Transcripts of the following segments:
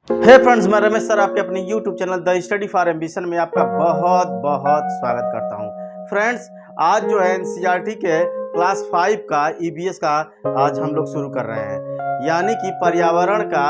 हे friends, मैं Ramesh sir आपके अपने YouTube channel the study for ambition में आपका बहुत बहुत स्वागत करता हूं। फ्रेंड्स, आज जो है एनसीईआरटी के क्लास 5 का ईवीएस का आज हम लोग शुरू कर रहे हैं, यानी कि पर्यावरण का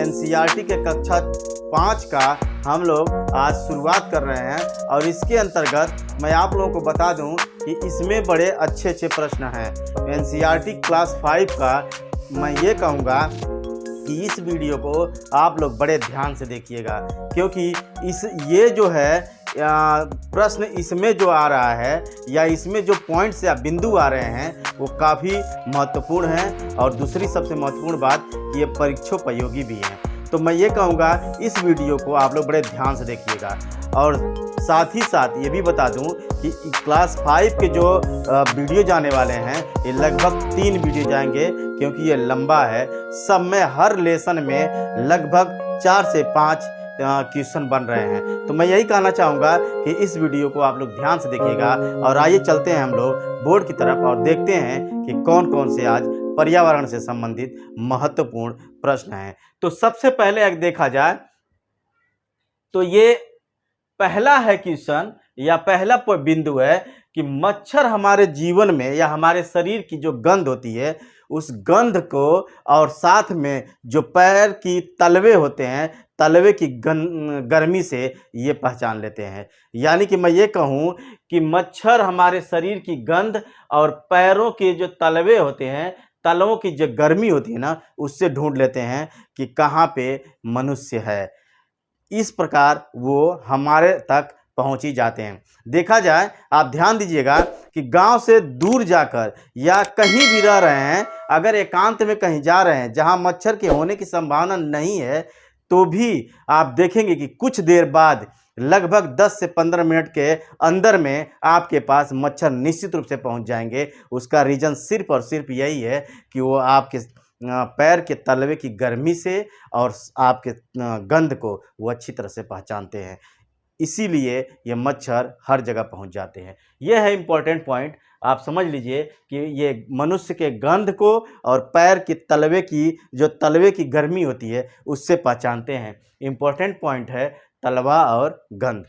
एनसीईआरटी के कक्षा 5 का हम लोग आज शुरुआत कर रहे हैं। और इसके अंतर्गत मैं आप लोगों को बता दूं कि इसमें बड़े अच्छे अच्छे प्रश्न हैं। एनसीईआरटी क्लास 5 का मैं ये कहूँगा कि इस वीडियो को आप लोग बड़े ध्यान से देखिएगा, क्योंकि ये जो है प्रश्न इसमें जो आ रहा है या इसमें जो पॉइंट्स या बिंदु आ रहे हैं वो काफ़ी महत्वपूर्ण हैं। और दूसरी सबसे महत्वपूर्ण बात कि ये परीक्षोपयोगी भी हैं। तो मैं ये कहूँगा इस वीडियो को आप लोग बड़े ध्यान से देखिएगा। और साथ ही साथ ये भी बता दूं कि क्लास 5 के जो वीडियो जाने वाले हैं ये लगभग 3 वीडियो जाएंगे, क्योंकि ये लंबा है। सब में हर लेसन में लगभग 4 से 5 क्वेश्चन बन रहे हैं। तो मैं यही कहना चाहूँगा कि इस वीडियो को आप लोग ध्यान से देखिएगा। और आइए चलते हैं हम लोग बोर्ड की तरफ और देखते हैं कि कौन कौन से आज पर्यावरण से संबंधित महत्वपूर्ण प्रश्न हैं। तो सबसे पहले अगर देखा जाए तो ये पहला है क्वेश्चन या पहला बिंदु है कि मच्छर हमारे जीवन में या हमारे शरीर की जो गंध होती है उस गंध को, और साथ में जो पैर की तलवे होते हैं तलवे की गर्मी से ये पहचान लेते हैं। यानी कि मैं ये कहूँ कि मच्छर हमारे शरीर की गंध और पैरों के जो तलवे होते हैं, तलवों की जो गर्मी होती है ना, उससे ढूंढ लेते हैं कि कहाँ पे मनुष्य है। इस प्रकार वो हमारे तक पहुंची जाते हैं। देखा जाए, आप ध्यान दीजिएगा कि गांव से दूर जाकर या कहीं भी रह रहे हैं, अगर एकांत में कहीं जा रहे हैं जहां मच्छर के होने की संभावना नहीं है, तो भी आप देखेंगे कि कुछ देर बाद लगभग 10 से 15 मिनट के अंदर में आपके पास मच्छर निश्चित रूप से पहुंच जाएंगे। उसका रीज़न सिर्फ और सिर्फ यही है कि वो आपके पैर के तलवे की गर्मी से और आपके गंध को वो अच्छी तरह से पहचानते हैं। इसीलिए ये मच्छर हर जगह पहुंच जाते हैं। यह है इम्पोर्टेंट पॉइंट। आप समझ लीजिए कि ये मनुष्य के गंध को और पैर की तलवे की जो तलवे की गर्मी होती है उससे पहचानते हैं। इम्पोर्टेंट पॉइंट है तलवा और गंध।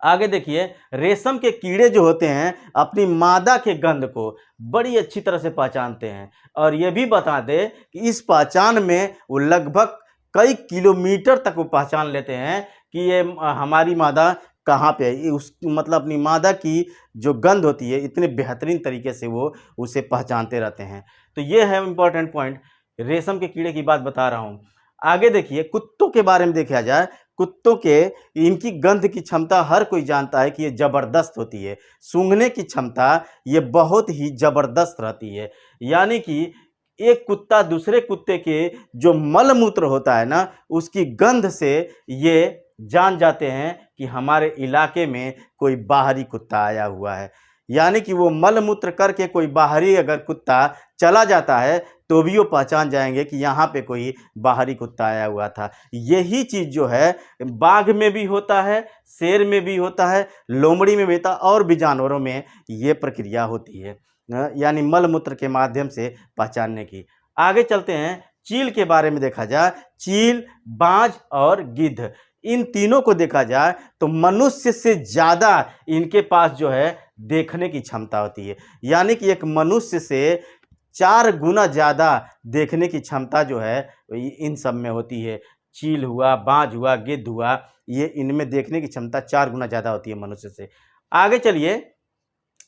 आगे देखिए, रेशम के कीड़े जो होते हैं अपनी मादा के गंध को बड़ी अच्छी तरह से पहचानते हैं। और ये भी बता दें कि इस पहचान में वो लगभग कई किलोमीटर तक वो पहचान लेते हैं कि ये हमारी मादा कहाँ पे है। उस मतलब अपनी मादा की जो गंध होती है इतने बेहतरीन तरीके से वो उसे पहचानते रहते हैं। तो ये है इम्पोर्टेंट पॉइंट। रेशम के कीड़े की बात बता रहा हूँ। आगे देखिए, कुत्तों के बारे में देखा जाए, कुत्तों के इनकी गंध की क्षमता हर कोई जानता है कि ये ज़बरदस्त होती है। सूंघने की क्षमता ये बहुत ही ज़बरदस्त रहती है। यानी कि एक कुत्ता दूसरे कुत्ते के जो मल मूत्र होता है ना, उसकी गंध से ये जान जाते हैं कि हमारे इलाके में कोई बाहरी कुत्ता आया हुआ है। यानी कि वो मल मूत्र करके कोई बाहरी अगर कुत्ता चला जाता है तो भी वो पहचान जाएंगे कि यहाँ पे कोई बाहरी कुत्ता आया हुआ था। यही चीज़ जो है बाघ में भी होता है, शेर में भी होता है, लोमड़ी में भी होता है, और भी जानवरों में ये प्रक्रिया होती है, यानी मल मूत्र के माध्यम से पहचानने की। आगे चलते हैं, चील के बारे में देखा जाए, चील, बाज और गिद्ध, इन तीनों को देखा जाए तो मनुष्य से ज़्यादा इनके पास जो है देखने की क्षमता होती है। यानी कि एक मनुष्य से 4 गुना ज़्यादा देखने की क्षमता जो है इन सब में होती है। चील हुआ, बाज हुआ, गिद्ध हुआ, ये इनमें देखने की क्षमता 4 गुना ज़्यादा होती है मनुष्य से। आगे चलिए,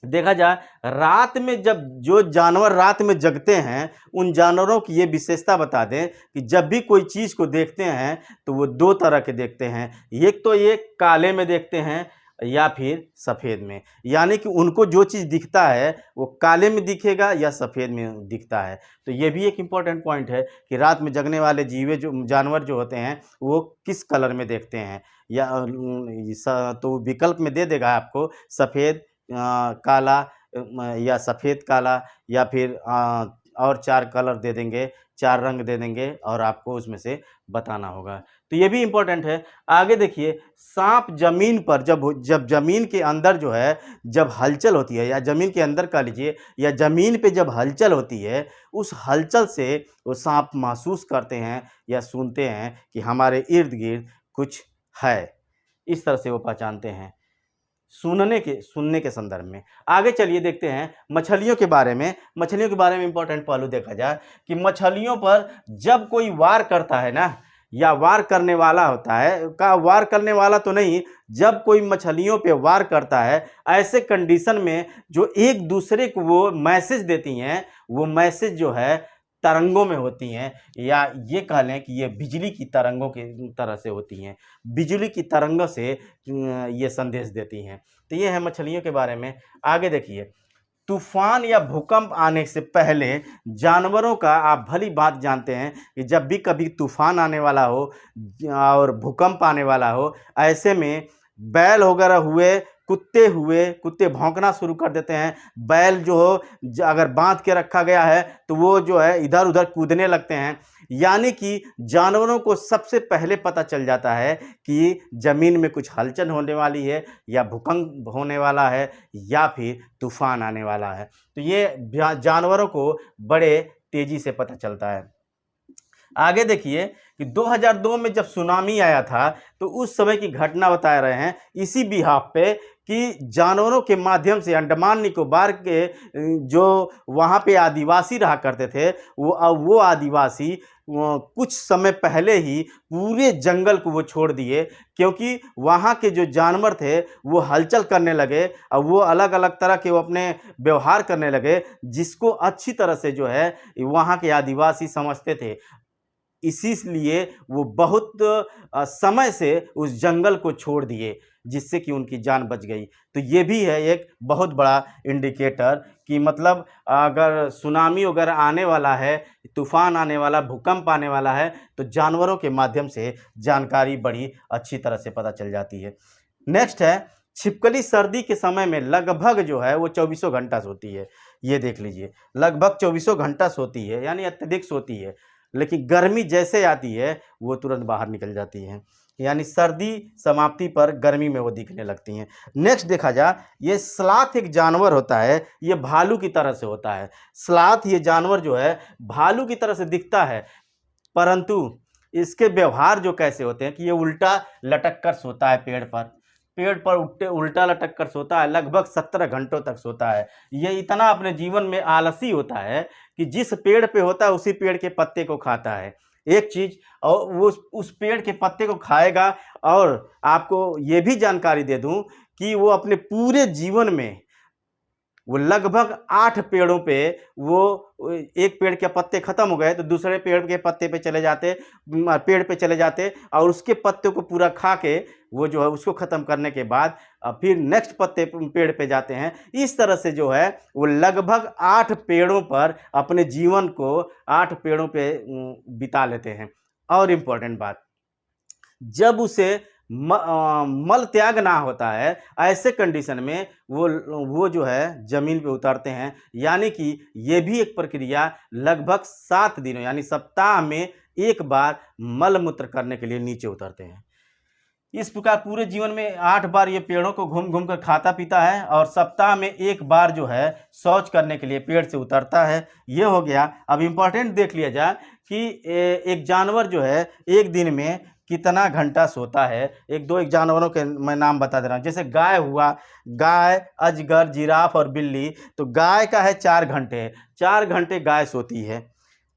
देखा जाए रात में जब जो जानवर रात में जगते हैं उन जानवरों की ये विशेषता बता दें कि जब भी कोई चीज़ को देखते हैं तो वो 2 तरह के देखते हैं। एक तो ये काले में देखते हैं या फिर सफ़ेद में। यानी कि उनको जो चीज़ दिखता है वो काले में दिखेगा या सफ़ेद में दिखता है। तो ये भी एक इम्पॉर्टेंट पॉइंट है कि रात में जगने वाले जानवर जो होते हैं वो किस कलर में देखते हैं। या तो विकल्प में दे देगा आपको सफ़ेद काला या सफ़ेद काला, या फिर और 4 कलर दे देंगे, 4 रंग दे देंगे और आपको उसमें से बताना होगा। तो ये भी इम्पोर्टेंट है। आगे देखिए, साँप ज़मीन पर जब ज़मीन के अंदर जो है जब हलचल होती है, या ज़मीन के अंदर कह लीजिए, या ज़मीन पे जब हलचल होती है, उस हलचल से वो साँप महसूस करते हैं या सुनते हैं कि हमारे इर्द-गिर्द कुछ है। इस तरह से वो पहचानते हैं, सुनने के संदर्भ में। आगे चलिए देखते हैं मछलियों के बारे में। मछलियों के बारे में इम्पोर्टेंट पहलू देखा जाए कि मछलियों पर जब कोई वार करता है ना, या वार करने वाला होता है, वार करने वाला तो नहीं, जब कोई मछलियों पे वार करता है, ऐसे कंडीशन में जो एक दूसरे को वो मैसेज देती हैं, वो मैसेज जो है तरंगों में होती हैं, या ये कह लें कि ये बिजली की तरंगों की तरह से होती हैं। बिजली की तरंगों से ये संदेश देती हैं। तो ये है मछलियों के बारे में। आगे देखिए, तूफान या भूकंप आने से पहले जानवरों का आप भली बात जानते हैं कि जब भी कभी तूफान आने वाला हो और भूकंप आने वाला हो, ऐसे में बैल वगैरह कुत्ते भौंकना शुरू कर देते हैं। बैल जो हो अगर बांध के रखा गया है तो वो जो है इधर उधर कूदने लगते हैं। यानी कि जानवरों को सबसे पहले पता चल जाता है कि ज़मीन में कुछ हलचल होने वाली है, या भूकंप होने वाला है, या फिर तूफान आने वाला है। तो ये जानवरों को बड़े तेज़ी से पता चलता है। आगे देखिए कि 2002 में जब सुनामी आया था, तो उस समय की घटना बता रहे हैं इसी बिहाफ पे कि जानवरों के माध्यम से अंडमान निकोबार के जो वहाँ पे आदिवासी रहा करते थे, वो आदिवासी कुछ समय पहले ही पूरे जंगल को वो छोड़ दिए, क्योंकि वहाँ के जो जानवर थे वो हलचल करने लगे और वो अलग अलग तरह के वो अपने व्यवहार करने लगे, जिसको अच्छी तरह से जो है वहाँ के आदिवासी समझते थे। इसीलिए वो बहुत समय से उस जंगल को छोड़ दिए, जिससे कि उनकी जान बच गई। तो ये भी है एक बहुत बड़ा इंडिकेटर कि मतलब अगर सुनामी वगैरह आने वाला है, तूफान आने वाला, भूकंप आने वाला है, तो जानवरों के माध्यम से जानकारी बड़ी अच्छी तरह से पता चल जाती है। नेक्स्ट है, छिपकली सर्दी के समय में लगभग जो है वो 24 घंटा सोती है। ये देख लीजिए, लगभग 24 घंटा सोती है, यानी अत्यधिक सोती है। लेकिन गर्मी जैसे आती है वो तुरंत बाहर निकल जाती हैं, यानी सर्दी समाप्ति पर गर्मी में वो दिखने लगती हैं। नेक्स्ट देखा जाए, ये स्लॉथ एक जानवर होता है, ये भालू की तरह से होता है। स्लॉथ ये जानवर जो है भालू की तरह से दिखता है, परंतु इसके व्यवहार जो कैसे होते हैं कि ये उल्टा लटक कर सोता है, पेड़ पर उल्टा लटक कर सोता है, लगभग 17 घंटों तक सोता है। ये इतना अपने जीवन में आलसी होता है कि जिस पेड़ पे होता है उसी पेड़ के पत्ते को खाता है, एक चीज़, और वो उस पेड़ के पत्ते को खाएगा। और आपको ये भी जानकारी दे दूं कि वो अपने पूरे जीवन में वो लगभग 8 पेड़ों पे, वो एक पेड़ के पत्ते ख़त्म हो गए तो दूसरे पेड़ के पत्ते पे चले जाते, पेड़ पे चले जाते और उसके पत्ते को पूरा खा के वो जो है उसको ख़त्म करने के बाद फिर नेक्स्ट पेड़ पे जाते हैं। इस तरह से जो है वो लगभग 8 पेड़ों पर अपने जीवन को 8 पेड़ों पे बिता लेते हैं। और इम्पोर्टेंट बात, जब उसे मल त्याग ना होता है, ऐसे कंडीशन में वो जो है ज़मीन पे उतरते हैं। यानी कि ये भी एक प्रक्रिया लगभग 7 दिनों यानी सप्ताह में एक बार मल मूत्र करने के लिए नीचे उतरते हैं। इस प्रकार पूरे जीवन में 8 बार ये पेड़ों को घूम घूम कर खाता पीता है और सप्ताह में एक बार जो है शौच करने के लिए पेड़ से उतरता है। ये हो गया। अब इम्पोर्टेंट देख लिया जाए कि एक जानवर जो है एक दिन में कितना घंटा सोता है। एक जानवरों के मैं नाम बता दे रहा हूँ। जैसे गाय हुआ, गाय, अजगर, जिराफ और बिल्ली। तो गाय का है 4 घंटे, 4 घंटे गाय सोती है।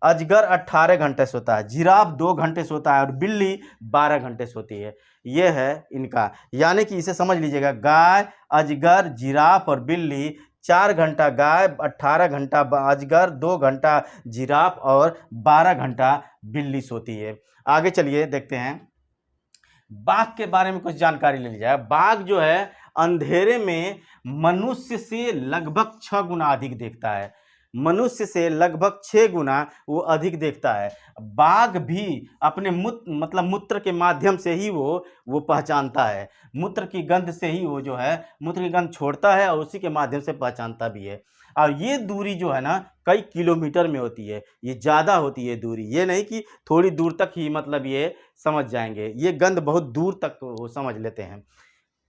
अजगर 18 घंटे सोता है, जिराफ 2 घंटे सोता है और बिल्ली 12 घंटे सोती है। ये है इनका, यानी कि इसे समझ लीजिएगा, गाय, अजगर, जिराफ और बिल्ली 4 घंटा गाय, 18 घंटा अजगर, 2 घंटा जिराफ और 12 घंटा बिल्ली सोती है। आगे चलिए देखते हैं, बाघ के बारे में कुछ जानकारी ले ली जाए। बाघ जो है अंधेरे में मनुष्य से लगभग 6 गुना अधिक देखता है, मनुष्य से लगभग 6 गुना वो अधिक देखता है। बाघ भी अपने मूत्र के माध्यम से ही वो पहचानता है, मूत्र की गंध से ही वो जो है मूत्र की गंध छोड़ता है और उसी के माध्यम से पहचानता भी है। और ये दूरी जो है ना कई किलोमीटर में होती है, ये ज़्यादा होती है दूरी, ये नहीं कि थोड़ी दूर तक ही मतलब ये समझ जाएंगे, ये गंध बहुत दूर तक वो समझ लेते हैं।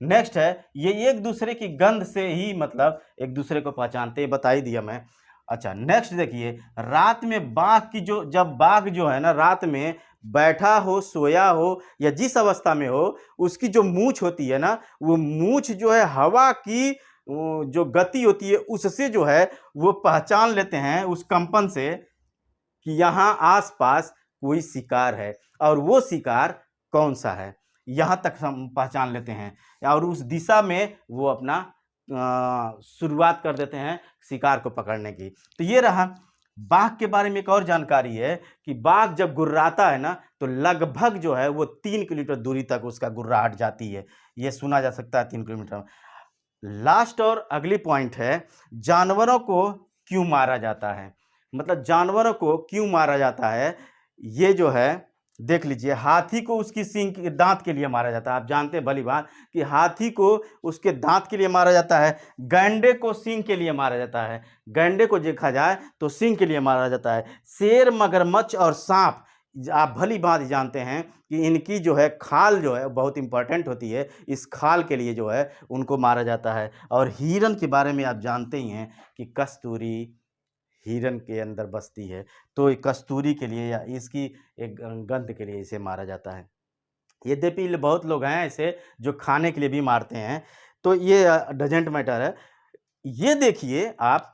नेक्स्ट है, ये एक दूसरे की गंध से ही मतलब एक दूसरे को पहचानते हैं, बता ही दिया मैं। अच्छा नेक्स्ट देखिए, रात में बाघ की जब बाघ जो है ना रात में बैठा हो, सोया हो या जिस अवस्था में हो, उसकी जो मूंछ होती है ना, वो मूंछ जो है हवा की जो गति होती है उससे जो है वो पहचान लेते हैं उस कंपन से कि यहाँ आसपास कोई शिकार है और वो शिकार कौन सा है, यहाँ तक हम पहचान लेते हैं और उस दिशा में वो अपना शुरुआत कर देते हैं शिकार को पकड़ने की। तो ये रहा बाघ के बारे में। एक और जानकारी है कि बाघ जब गुर्राता है ना तो लगभग जो है वो 3 किलोमीटर दूरी तक उसका गुर्राहट जाती है, ये सुना जा सकता है 3 किलोमीटर। लास्ट और अगली पॉइंट है, जानवरों को क्यों मारा जाता है, मतलब जानवरों को क्यों मारा जाता है, ये जो है देख लीजिए। हाथी को उसकी सींग के दांत के लिए मारा जाता है, आप जानते हैं भली बात कि हाथी को उसके दांत के लिए मारा जाता है। गैंडे को सींग के लिए मारा जाता है, गैंडे को देखा जाए तो सींग के लिए मारा जाता है। शेर, मगरमच्छ और सांप आप भली बात जानते हैं कि इनकी जो है खाल जो है बहुत इंपॉर्टेंट होती है, इस खाल के लिए जो है उनको मारा जाता है। और हिरन के बारे में आप जानते ही हैं कि कस्तूरी हिरन के अंदर बसती है, तो कस्तूरी के लिए या इसकी एक गंध के लिए इसे मारा जाता है। यद्यपि बहुत लोग हैं ऐसे जो खाने के लिए भी मारते हैं, तो ये डजेंट मैटर है। ये देखिए आप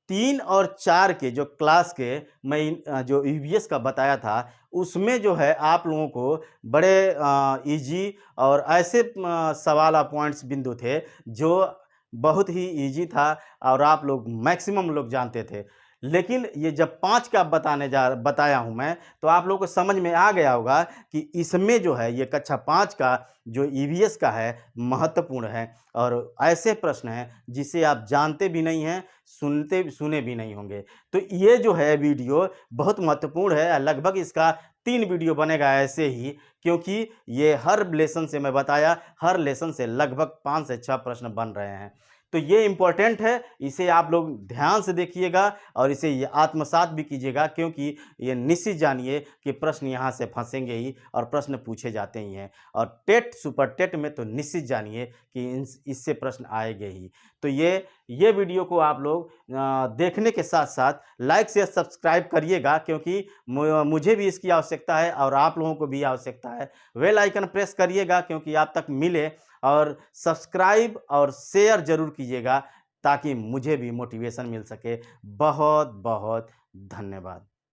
3 और 4 के जो क्लास के मैं जो ईवीएस का बताया था, उसमें जो है आप लोगों को बड़े ईजी और ऐसे सवाल और पॉइंट्स बिंदु थे जो बहुत ही ईजी था और आप लोग मैक्सिमम लोग जानते थे। लेकिन ये जब 5 का बताया हूँ मैं, तो आप लोगों को समझ में आ गया होगा कि इसमें जो है ये कक्षा 5 का जो ईवीएस का है महत्वपूर्ण है और ऐसे प्रश्न हैं जिसे आप जानते भी नहीं हैं, सुने भी नहीं होंगे। तो ये जो है वीडियो बहुत महत्वपूर्ण है, लगभग इसका 3 वीडियो बनेगा ऐसे ही, क्योंकि ये हर लेसन से मैं बताया, हर लेसन से लगभग 5 से 6 प्रश्न बन रहे हैं। तो ये इम्पोर्टेंट है, इसे आप लोग ध्यान से देखिएगा और इसे ये आत्मसात भी कीजिएगा, क्योंकि ये निश्चित जानिए कि प्रश्न यहाँ से फंसेंगे ही और प्रश्न पूछे जाते ही हैं। और टेट, सुपर टेट में तो निश्चित जानिए कि इससे प्रश्न आएंगे ही। तो ये वीडियो को आप लोग देखने के साथ साथ लाइक से सब्सक्राइब करिएगा, क्योंकि मुझे भी इसकी आवश्यकता है और आप लोगों को भी आवश्यकता है। बेल आइकन प्रेस करिएगा क्योंकि आप तक मिले, और सब्सक्राइब और शेयर जरूर कीजिएगा ताकि मुझे भी मोटिवेशन मिल सके। बहुत बहुत धन्यवाद।